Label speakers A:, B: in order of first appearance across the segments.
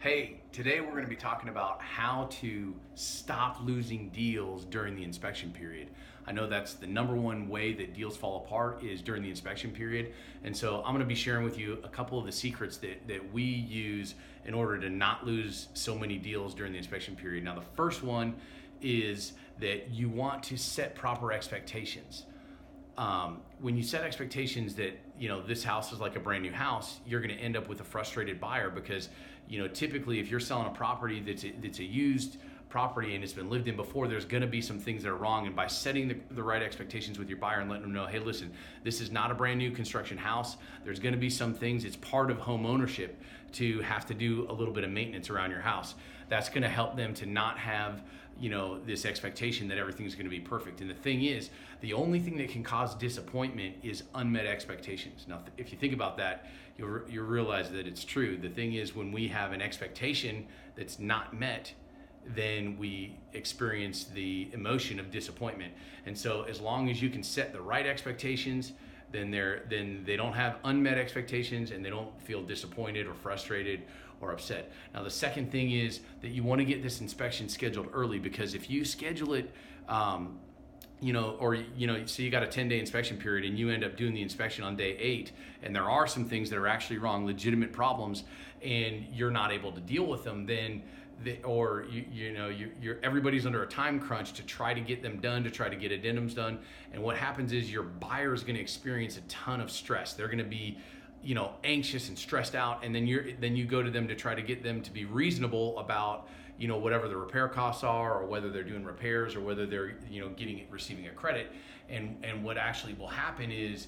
A: Hey, today we're going to be talking about how to stop losing deals during the inspection period. I know that's the number one way that deals fall apart is during the inspection period. And so I'm going to be sharing with you a couple of the secrets that we use in order to not lose so many deals during the inspection period. Now, the first one is that you want to set proper expectations. When you set expectations that this house is like a brand new house, you're going to end up with a frustrated buyer because typically if you're selling a property that's a used property and it's been lived in before, there's going to be some things that are wrong. And by setting the right expectations with your buyer and letting them know, hey, listen, this is not a brand new construction house. There's going to be some things. It's part of home ownership to have to do a little bit of maintenance around your house. That's going to help them to not have this expectation that everything's going to be perfect. And the thing is, the only thing that can cause disappointment is unmet expectations. Now, if you think about that, you'll realize that it's true. The thing is, when we have an expectation that's not met, then we experience the emotion of disappointment. And so as long as you can set the right expectations, then they don't have unmet expectations and they don't feel disappointed or frustrated or upset. Now, the second thing is that you want to get this inspection scheduled early, because if you schedule it, so you got a 10-day inspection period and you end up doing the inspection on day 8, and there are some things that are actually wrong, legitimate problems, and you're not able to deal with them, then everybody's under a time crunch to try to get them done, to try to get addendums done. And what happens is your buyer is going to experience a ton of stress. They're going to be anxious and stressed out, and then you go to them to try to get them to be reasonable about whatever the repair costs are, or whether they're doing repairs, or whether they're receiving a credit. And what actually will happen is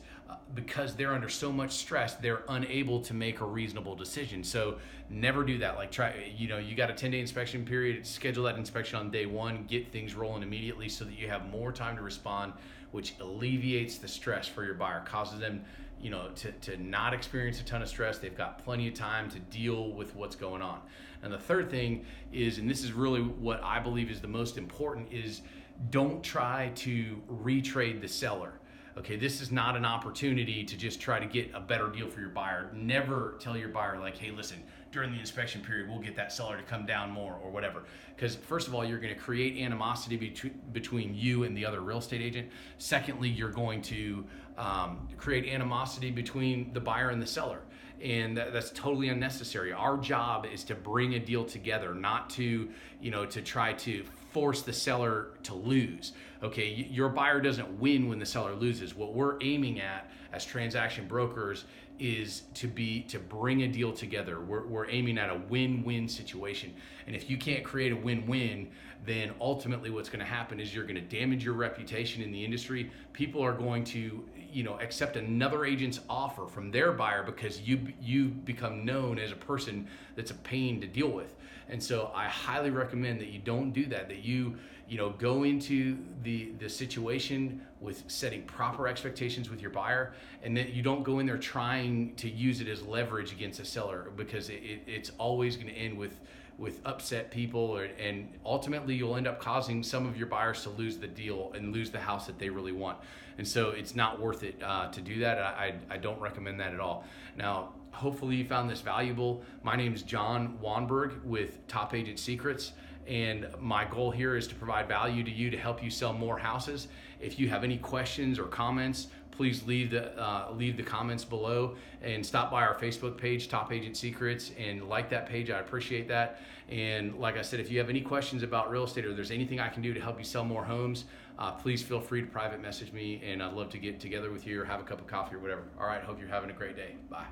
A: because they're under so much stress, they're unable to make a reasonable decision. So never do that. Like you got a 10-day inspection period, schedule that inspection on day 1, get things rolling immediately so that you have more time to respond, which alleviates the stress for your buyer, causes them to not experience a ton of stress. They've got plenty of time to deal with what's going on. And the third thing is, and this is really what I believe is the most important, is don't try to retrade the seller. Okay, this is not an opportunity to just try to get a better deal for your buyer. Never tell your buyer like, hey, listen, during the inspection period, we'll get that seller to come down more or whatever. Because first of all, you're going to create animosity between you and the other real estate agent. Secondly, you're going to create animosity between the buyer and the seller. And that's totally unnecessary. Our job is to bring a deal together, not to try to force the seller to lose. Okay, your buyer doesn't win when the seller loses. What we're aiming at as transaction brokers is to bring a deal together. We're aiming at a win-win situation. And if you can't create a win-win, then ultimately what's going to happen is you're going to damage your reputation in the industry. People are going to accept another agent's offer from their buyer because you become known as a person that's a pain to deal with. And so I highly recommend that you don't do that, that you go into the situation with setting proper expectations with your buyer, and that you don't go in there trying to use it as leverage against a seller, because it's always going to end with upset people, and ultimately you'll end up causing some of your buyers to lose the deal and lose the house that they really want. And so it's not worth it to do that. I don't recommend that at all. Now, hopefully you found this valuable. My name is John Wanberg with Top Agent Secrets, and my goal here is to provide value to you to help you sell more houses. If you have any questions or comments, please leave the comments below, and stop by our Facebook page, Top Agent Secrets, and like that page. I appreciate that. And like I said, if you have any questions about real estate, or there's anything I can do to help you sell more homes, please feel free to private message me, and I'd love to get together with you or have a cup of coffee or whatever. All right, hope you're having a great day. Bye.